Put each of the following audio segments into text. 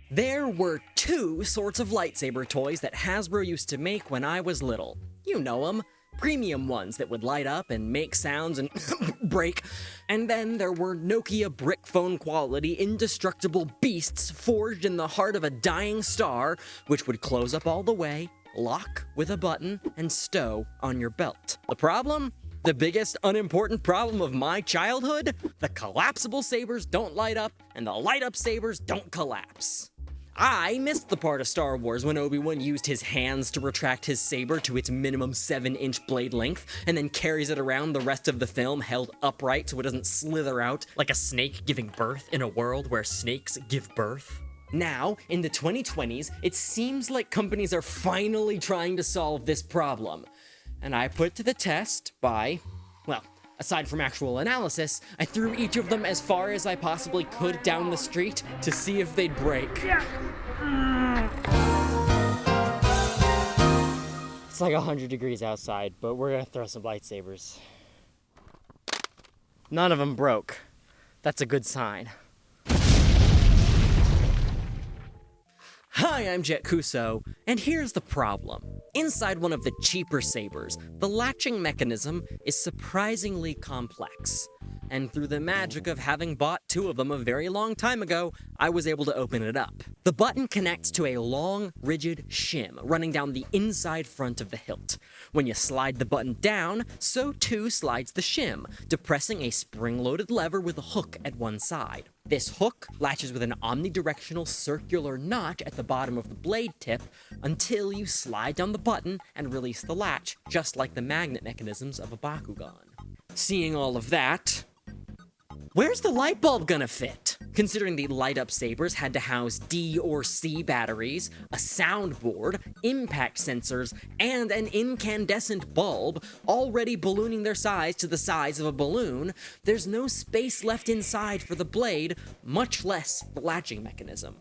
There were two sorts of lightsaber toys that Hasbro used to make when I was little. You know them. Premium ones that would light up and make sounds and break. And then there were Nokia brick phone quality indestructible beasts forged in the heart of a dying star, which would close up all the way, lock with a button, and stow on your belt. The problem? The biggest unimportant problem of my childhood? The collapsible sabers don't light up, and the light-up sabers don't collapse. I missed the part of Star Wars when Obi-Wan used his hands to retract his saber to its minimum 7-inch blade length, and then carries it around the rest of the film held upright so it doesn't slither out like a snake giving birth in a world where snakes give birth. Now, in the 2020s, it seems like companies are finally trying to solve this problem. And I put it to the test by, well, aside from actual analysis, I threw each of them as far as I possibly could down the street to see if they'd break. It's like 100 degrees outside, but we're gonna throw some lightsabers. None of them broke. That's a good sign. Hi, I'm Jett, and here's the problem. Inside one of the cheaper sabers, the latching mechanism is surprisingly complex. And through the magic of having bought two of them a very long time ago, I was able to open it up. The button connects to a long, rigid shim running down the inside front of the hilt. When you slide the button down, so too slides the shim, depressing a spring-loaded lever with a hook at one side. This hook latches with an omnidirectional circular notch at the bottom of the blade tip until you slide down the button and release the latch, just like the magnet mechanisms of a Bakugan. Seeing all of that, where's the light bulb gonna fit? Considering the light-up sabers had to house D or C batteries, a soundboard, impact sensors, and an incandescent bulb, already ballooning their size to the size of a balloon, there's no space left inside for the blade, much less the latching mechanism.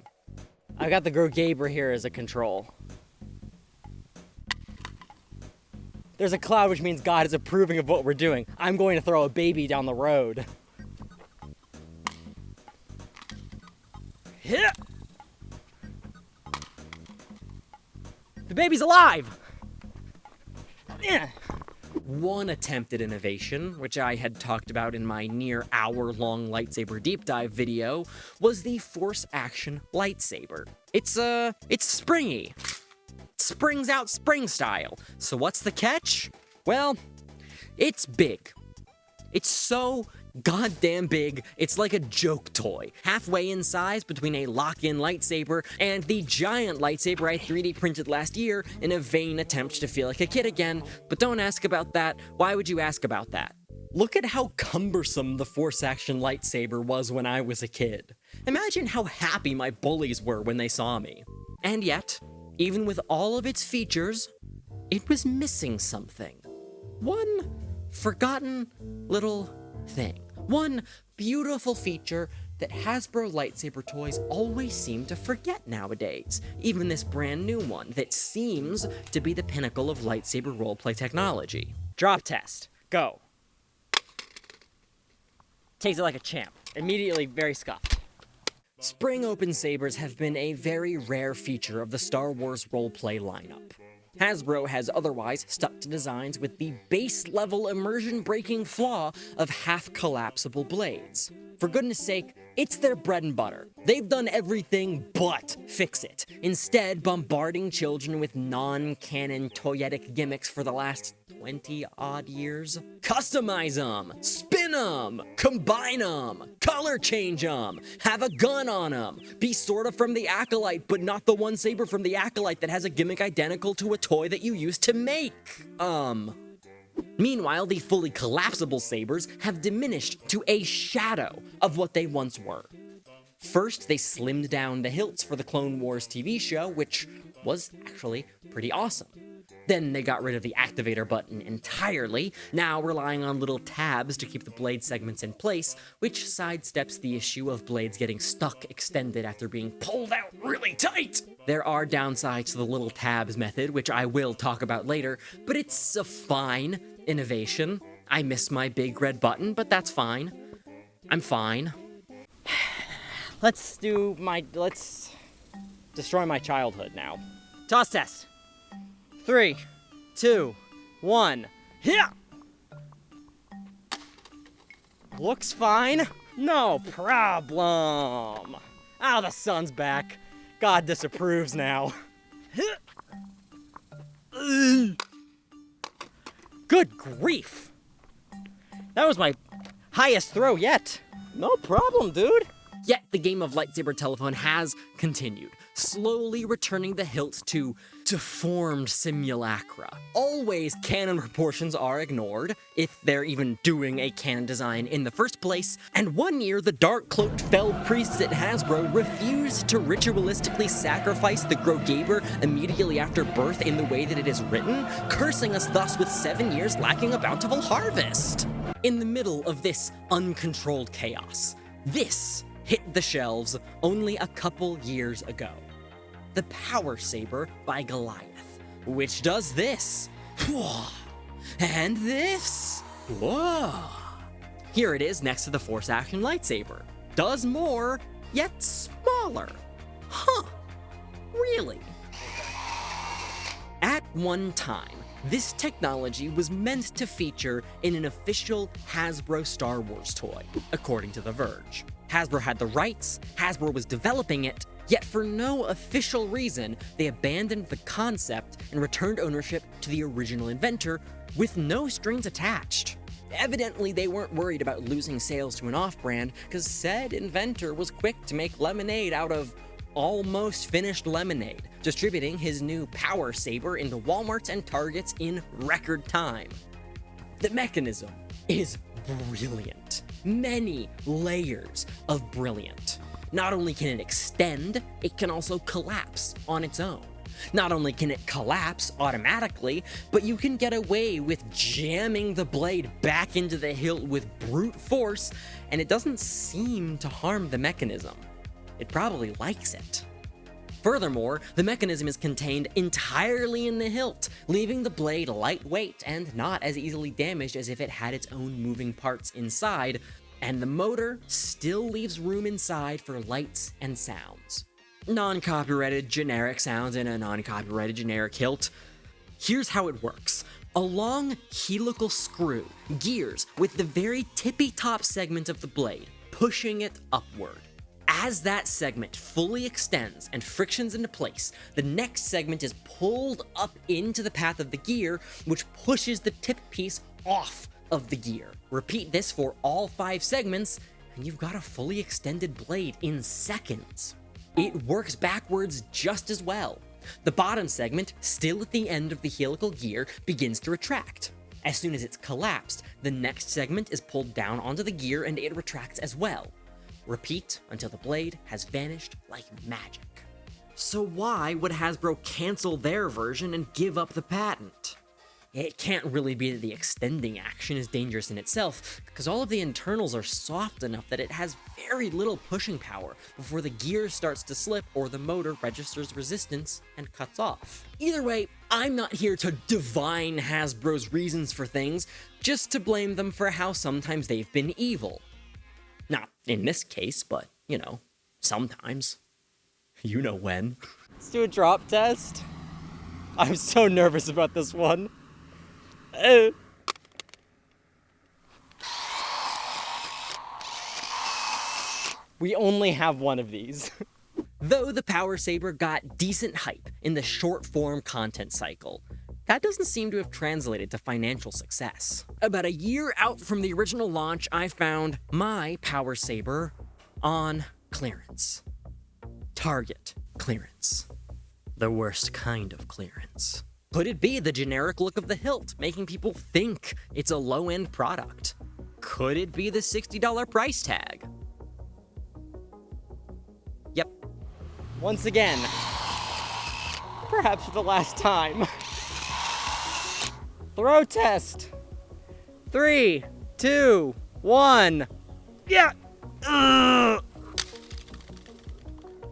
I got the Grogaber here as a control. There's a cloud, which means God is approving of what we're doing. I'm going to throw a baby down the road. The baby's alive! One attempt at innovation, which I had talked about in my near hour-long lightsaber deep dive video, was the force action lightsaber. It's springy. It springs out spring style. So what's the catch? Well, it's big. It's so goddamn big, it's like a joke toy, halfway in size between a lock-in lightsaber and the giant lightsaber I 3D printed last year in a vain attempt to feel like a kid again, but don't ask about that. Why would you ask about that? Look at how cumbersome the force action lightsaber was when I was a kid. Imagine how happy my bullies were when they saw me. And yet, even with all of its features, it was missing something. One forgotten little thing. One beautiful feature that Hasbro lightsaber toys always seem to forget nowadays. Even this brand new one that seems to be the pinnacle of lightsaber roleplay technology. Drop test. Go. Takes it like a champ. Immediately very scuffed. Spring open sabers have been a very rare feature of the Star Wars roleplay lineup. Hasbro has otherwise stuck to designs with the base-level immersion-breaking flaw of half-collapsible blades. For goodness sake, it's their bread and butter. They've done everything but fix it, instead bombarding children with non-canon toyetic gimmicks for the last 20-odd years. Customize them, spin them, combine them, color change them, have a gun on them, be sorta from the Acolyte but not the one saber from the Acolyte that has a gimmick identical to a toy that you used to make. Meanwhile, the fully collapsible sabers have diminished to a shadow of what they once were. First, they slimmed down the hilts for the Clone Wars TV show, which was actually pretty awesome. Then they got rid of the activator button entirely, now relying on little tabs to keep the blade segments in place, which sidesteps the issue of blades getting stuck extended after being pulled out really tight. There are downsides to the little tabs method, which I will talk about later, but it's a fine innovation. I miss my big red button, but that's fine. I'm fine. Let's destroy my childhood now. Toss test. 3, 2, 1. Yeah! Looks fine. No problem. Ah, the sun's back. God disapproves now. Good grief. That was my highest throw yet. No problem, dude. Yet the game of lightsaber telephone has continued, slowly returning the hilt to deformed simulacra. Always canon proportions are ignored, if they're even doing a canon design in the first place, and one year the dark-cloaked fell priests at Hasbro refused to ritualistically sacrifice the Grogaber immediately after birth in the way that it is written, cursing us thus with 7 years lacking a bountiful harvest. In the middle of this uncontrolled chaos, this hit the shelves only a couple years ago. The Power Saber by Goliath, which does this. And this. Whoa. Here it is next to the Force Action Lightsaber. Does more, yet smaller. Huh. Really? At one time, this technology was meant to feature in an official Hasbro Star Wars toy, according to The Verge. Hasbro had the rights, Hasbro was developing it, yet for no official reason, they abandoned the concept and returned ownership to the original inventor with no strings attached. Evidently, they weren't worried about losing sales to an off-brand, because said inventor was quick to make lemonade out of almost finished lemonade, distributing his new Power Saber into Walmarts and Targets in record time. The mechanism is brilliant. Many layers of brilliant. Not only can it extend, it can also collapse on its own. Not only can it collapse automatically, but you can get away with jamming the blade back into the hilt with brute force, and it doesn't seem to harm the mechanism. It probably likes it. Furthermore, the mechanism is contained entirely in the hilt, leaving the blade lightweight and not as easily damaged as if it had its own moving parts inside, and the motor still leaves room inside for lights and sounds. Non-copyrighted generic sounds in a non-copyrighted generic hilt. Here's how it works. A long helical screw gears with the very tippy top segment of the blade, pushing it upward. As that segment fully extends and frictions into place, the next segment is pulled up into the path of the gear, which pushes the tip piece off of the gear. Repeat this for all 5 segments, and you've got a fully extended blade in seconds. It works backwards just as well. The bottom segment, still at the end of the helical gear, begins to retract. As soon as it's collapsed, the next segment is pulled down onto the gear and it retracts as well. Repeat until the blade has vanished like magic. So why would Hasbro cancel their version and give up the patent? It can't really be that the extending action is dangerous in itself, because all of the internals are soft enough that it has very little pushing power before the gear starts to slip or the motor registers resistance and cuts off. Either way, I'm not here to divine Hasbro's reasons for things, just to blame them for how sometimes they've been evil. Not in this case, but, you know, sometimes. You know when. Let's do a drop test. I'm so nervous about this one. We only have one of these. Though the Power Saber got decent hype in the short-form content cycle, that doesn't seem to have translated to financial success. About a year out from the original launch, I found my Power Saber on clearance. Target clearance. The worst kind of clearance. Could it be the generic look of the hilt, making people think it's a low-end product? Could it be the $60 price tag? Yep. Once again, perhaps for the last time. Throw test. 3, 2, 1. Yeah.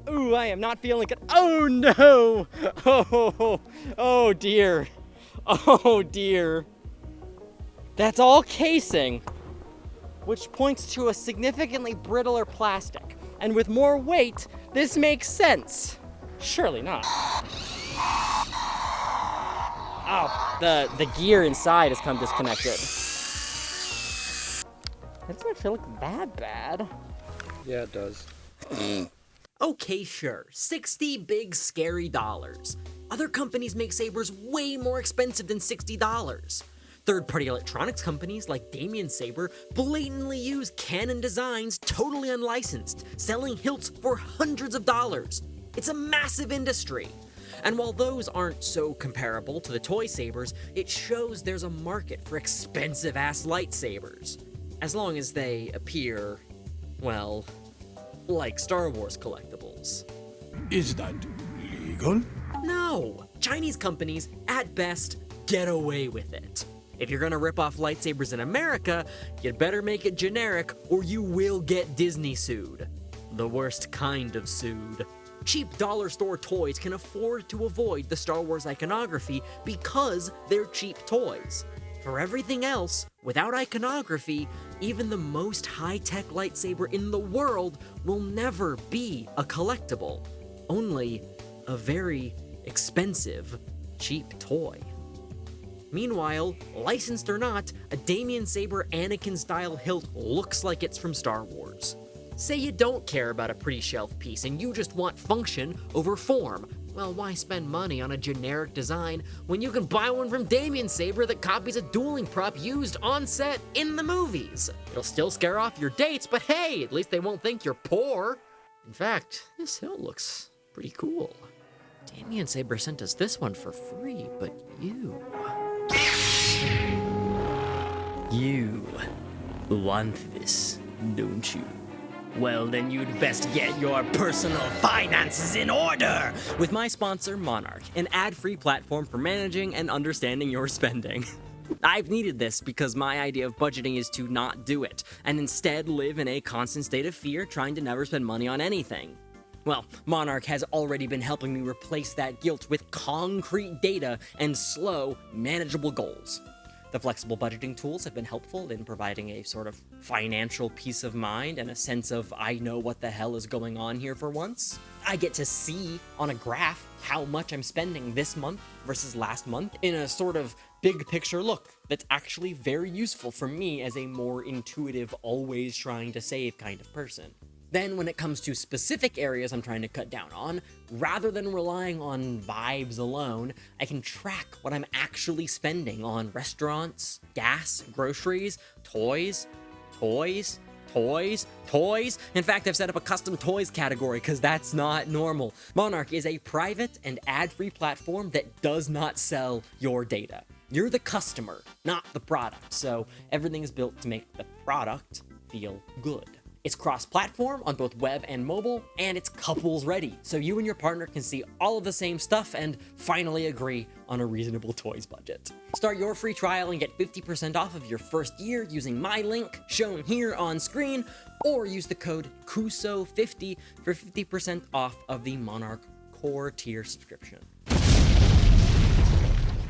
Ooh, I am not feeling good. Oh no. Oh dear. Oh dear. That's all casing, which points to a significantly brittler plastic. And with more weight, this makes sense. Surely not. Oh, the gear inside has come disconnected. That doesn't actually look that bad. Yeah, it does. Okay, sure, 60 big scary dollars. Other companies make sabers way more expensive than $60. Third-party electronics companies like DamienSaber blatantly use Canon designs totally unlicensed, selling hilts for hundreds of dollars. It's a massive industry. And while those aren't so comparable to the toy sabers, it shows there's a market for expensive-ass lightsabers. As long as they appear, well, like Star Wars collectibles. Is that legal? No! Chinese companies, at best, get away with it. If you're gonna rip off lightsabers in America, you'd better make it generic or you will get Disney sued. The worst kind of sued. Cheap dollar store toys can afford to avoid the Star Wars iconography because they're cheap toys. For everything else, without iconography, even the most high-tech lightsaber in the world will never be a collectible. Only a very expensive, cheap toy. Meanwhile, licensed or not, a DamienSaber Anakin-style hilt looks like it's from Star Wars. Say you don't care about a pretty shelf piece and you just want function over form. Well, why spend money on a generic design when you can buy one from DamienSaber that copies a dueling prop used on set in the movies? It'll still scare off your dates, but hey, at least they won't think you're poor. In fact, this hilt looks pretty cool. DamienSaber sent us this one for free, but you want this, don't you? Well, then you'd best get your personal finances in order with my sponsor, Monarch, an ad-free platform for managing and understanding your spending. I've needed this because my idea of budgeting is to not do it, and instead live in a constant state of fear trying to never spend money on anything. Well, Monarch has already been helping me replace that guilt with concrete data and slow, manageable goals. The flexible budgeting tools have been helpful in providing a sort of financial peace of mind and a sense of I know what the hell is going on here for once. I get to see on a graph how much I'm spending this month versus last month in a sort of big picture look that's actually very useful for me as a more intuitive, always trying to save kind of person. Then when it comes to specific areas I'm trying to cut down on, rather than relying on vibes alone, I can track what I'm actually spending on restaurants, gas, groceries, toys. In fact, I've set up a custom toys category because that's not normal. Monarch is a private and ad-free platform that does not sell your data. You're the customer, not the product, so everything is built to make the product feel good. It's cross-platform on both web and mobile, and it's couples ready, so you and your partner can see all of the same stuff and finally agree on a reasonable toys budget. Start your free trial and get 50% off of your first year using my link shown here on screen, or use the code KUSO50 for 50% off of the Monarch Core Tier subscription.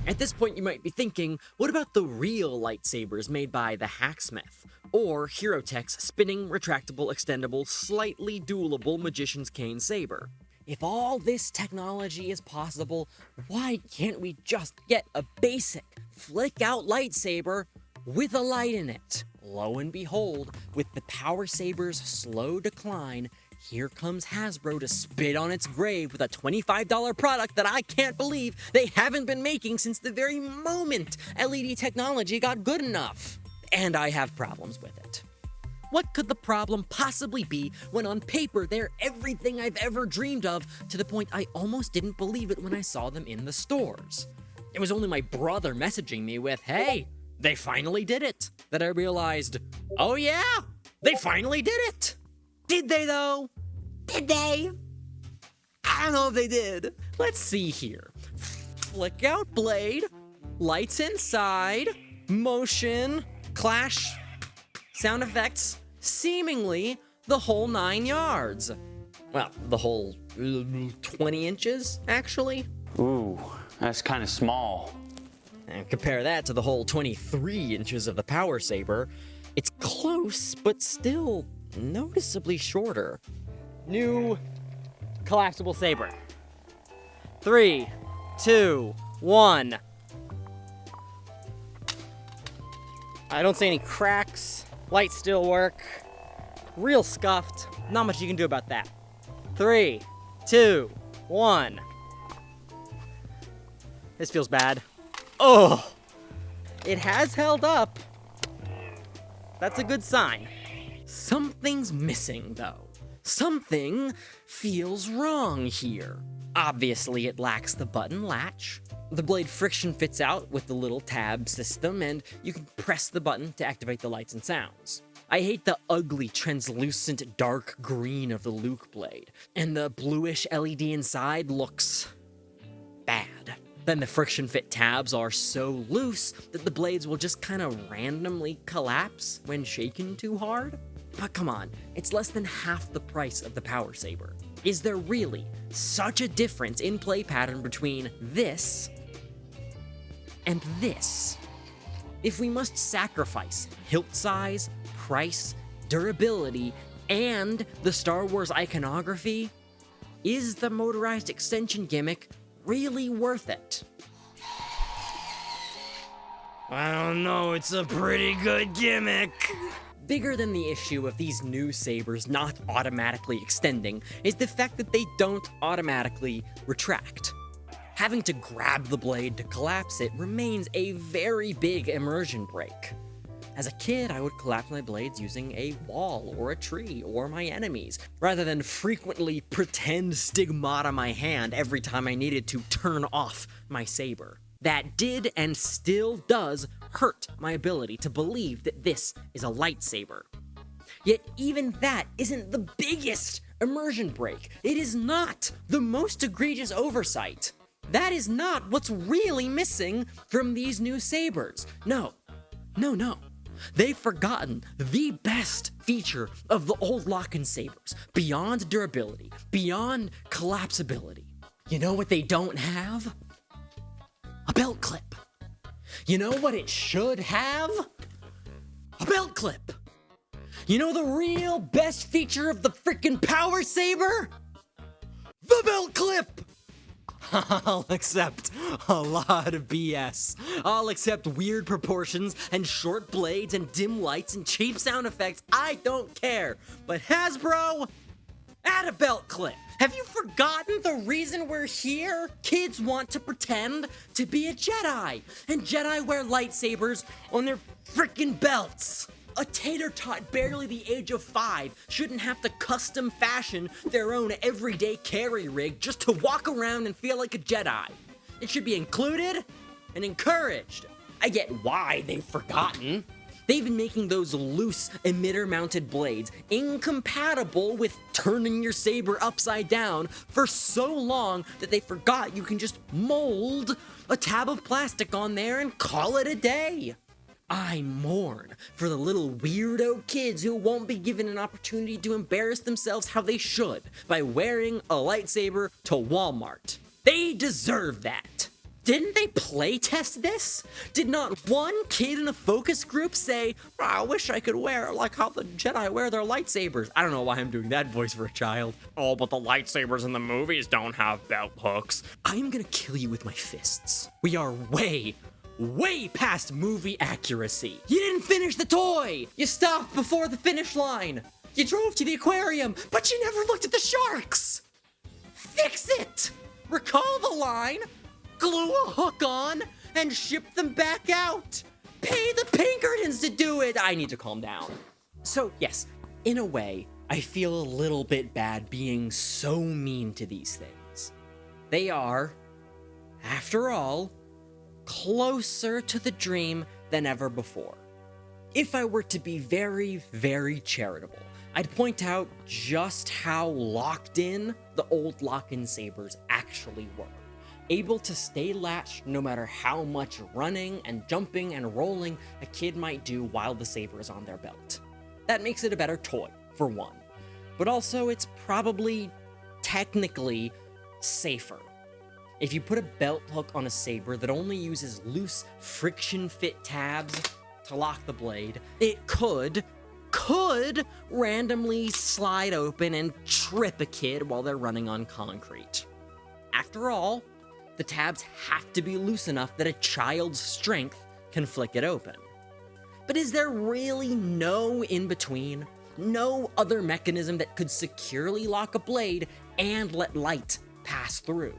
At this point, you might be thinking, what about the real lightsabers made by the Hacksmith, or HeroTech's spinning, retractable, extendable, slightly duelable Magician's Cane Saber? If all this technology is possible, why can't we just get a basic, flick-out lightsaber with a light in it? Lo and behold, with the Power Saber's slow decline, here comes Hasbro to spit on its grave with a $25 product that I can't believe they haven't been making since the very moment LED technology got good enough. And I have problems with it. What could the problem possibly be when on paper they're everything I've ever dreamed of, to the point I almost didn't believe it when I saw them in the stores? It was only my brother messaging me with, "Hey, they finally did it," that I realized, oh yeah, they finally did it. Did they though? Did they? I don't know if they did. Let's see here. Flick out blade, lights inside, motion, clash, sound effects, seemingly the whole 9 yards. Well, the whole 20 inches, actually. Ooh, that's kind of small. And compare that to the whole 23 inches of the Power Saber. It's close, but still noticeably shorter. New collapsible saber. 3, 2, 1. I don't see any cracks. Lights still work. Real scuffed. Not much you can do about that. 3, 2, 1. This feels bad. Oh! It has held up. That's a good sign. Something's missing, though. Something feels wrong here. Obviously, it lacks the button latch. The blade friction fits out with the little tab system, and you can press the button to activate the lights and sounds. I hate the ugly, translucent dark green of the Luke blade, and the bluish LED inside looks bad. Then the friction fit tabs are so loose that the blades will just kind of randomly collapse when shaken too hard. But come on, it's less than half the price of the Power Saber. Is there really such a difference in play pattern between this and this? If we must sacrifice hilt size, price, durability, and the Star Wars iconography, is the motorized extension gimmick really worth it? I don't know, it's a pretty good gimmick. Bigger than the issue of these new sabers not automatically extending is the fact that they don't automatically retract. Having to grab the blade to collapse it remains a very big immersion break. As a kid, I would collapse my blades using a wall or a tree or my enemies, rather than frequently pretend stigmata my hand every time I needed to turn off my saber. That did and still does hurt my ability to believe that this is a lightsaber. Yet even that isn't the biggest immersion break. It is not the most egregious oversight. That is not what's really missing from these new sabers. No. They've forgotten the best feature of the old lock-in sabers, beyond durability, beyond collapsibility. You know what they don't have? A belt clip. You know what it should have? A belt clip. You know the real best feature of the freaking Power Saber? The belt clip! I'll accept a lot of BS. I'll accept weird proportions and short blades and dim lights and cheap sound effects. I don't care. But Hasbro, add a belt clip. Have you forgotten the reason we're here? Kids want to pretend to be a Jedi, and Jedi wear lightsabers on their freaking belts. A tater tot barely the age of 5 shouldn't have to custom fashion their own everyday carry rig just to walk around and feel like a Jedi. It should be included and encouraged. I get why they've forgotten. They've been making those loose emitter-mounted blades incompatible with turning your saber upside down for so long that they forgot you can just mold a tab of plastic on there and call it a day. I mourn for the little weirdo kids who won't be given an opportunity to embarrass themselves how they should by wearing a lightsaber to Walmart. They deserve that. Didn't they play test this? Did not one kid in a focus group say, I wish I could wear like how the Jedi wear their lightsabers? I don't know why I'm doing that voice for a child. Oh, but the lightsabers in the movies don't have belt hooks. I am gonna kill you with my fists. We are way past movie accuracy. You didn't finish the toy. You stopped before the finish line. You drove to the aquarium, but you never looked at the sharks. Fix it. Recall the line, glue a hook on, and ship them back out. Pay the Pinkertons to do it. I need to calm down. So yes, in a way, I feel a little bit bad being so mean to these things. They are, after all, closer to the dream than ever before. If I were to be very, very charitable, I'd point out just how locked in the old lock-in sabers actually were. Able to stay latched no matter how much running and jumping and rolling a kid might do while the saber is on their belt. That makes it a better toy, for one. But also, it's probably technically safer. If you put a belt hook on a saber that only uses loose friction fit tabs to lock the blade, it could randomly slide open and trip a kid while they're running on concrete. After all, The tabs have to be loose enough that a child's strength can flick it open. But is there really no in-between? No other mechanism that could securely lock a blade and let light pass through?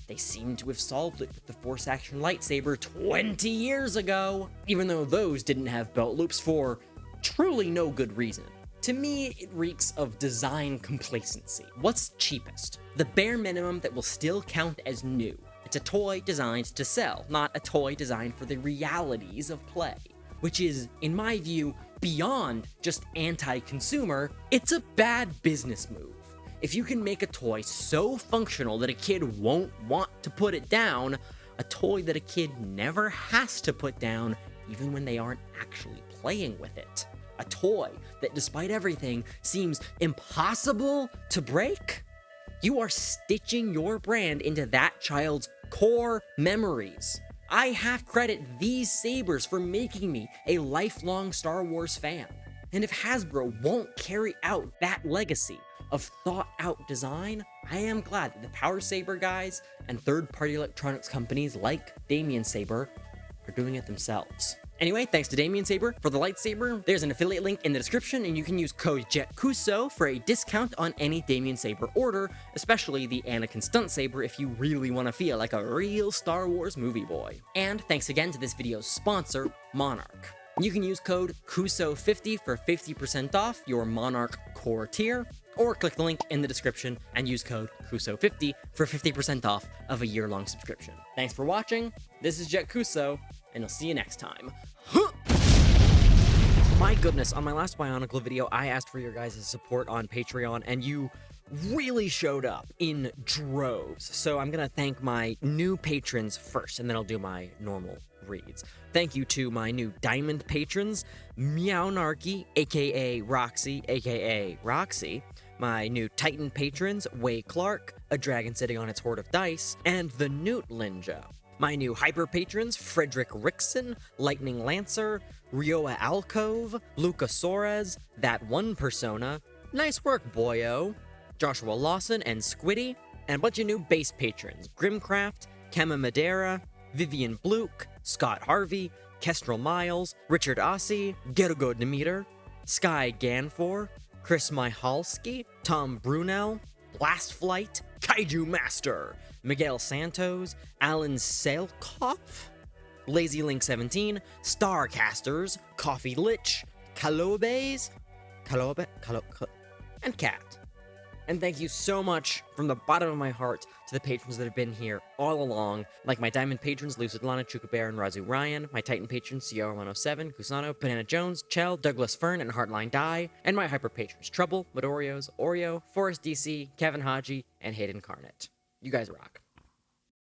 They seem to have solved it with the Force Action Lightsaber 20 years ago, even though those didn't have belt loops for truly no good reason. To me, it reeks of design complacency. What's cheapest? The bare minimum that will still count as new. It's a toy designed to sell, not a toy designed for the realities of play. Which is, in my view, beyond just anti-consumer, it's a bad business move. If you can make a toy so functional that a kid won't want to put it down, a toy that a kid never has to put down even when they aren't actually playing with it, a toy that despite everything seems impossible to break, you are stitching your brand into that child's core memories. I have credit these sabers for making me a lifelong Star Wars fan. And if Hasbro won't carry out that legacy of thought-out design, I am glad that the Power Saber guys and third-party electronics companies like DamienSaber are doing it themselves. Anyway, thanks to DamienSaber for the lightsaber. There's an affiliate link in the description, and you can use code JETKUSO for a discount on any DamienSaber order, especially the Anakin Stunt Saber if you really want to feel like a real Star Wars movie boy. And thanks again to this video's sponsor, Monarch. You can use code KUSO50 for 50% off your Monarch core tier, or click the link in the description and use code KUSO50 for 50% off of a year-long subscription. Thanks for watching, this is Jett Kuso, and I'll see you next time. My goodness, on my last Bionicle video, I asked for your guys' support on Patreon, and you really showed up in droves. So I'm gonna thank my new patrons first, and then I'll do my normal reads. Thank you to my new Diamond patrons, Meownarchy, a.k.a. Roxy, a.k.a. Roxy, my new Titan patrons, Wayclarke, a dragon sitting on its hoard of dice, and TheNootLinja. My new Hyper patrons, Frederick Rickson, Lightning Lancer, Rioa Alcove, Luca Soares, That One Persona, Nice Work Boyo, Joshua Lawson and Squiddy, and a bunch of new base patrons, Grimcraft, Kema Madeira, Vivian Bluke, Scott Harvey, Kestrel Miles, Richard Ossie, Gergo Demeter, Sky Ganfor, Chris Mihalski, Tom Brunel, Blast Flight, Kaiju Master, Miguel Santos, Alan Sailkoff, Lazy Link 17, Starcasters, Coffee Lich, Kalobes, and Cat. And thank you so much from the bottom of my heart to the patrons that have been here all along, like my Diamond patrons, LUCID, LANA, CHOOKA Bear, and RAZU Ryan, my Titan patrons, CR107, Gusano, Banana Jones, Chell, Douglas Fern, and HeartlineDai, and my Hyper patrons, Trouble, Mudorios, Orio, Forrest DC, Kevin Haji, and Hayden Carnett. You guys rock.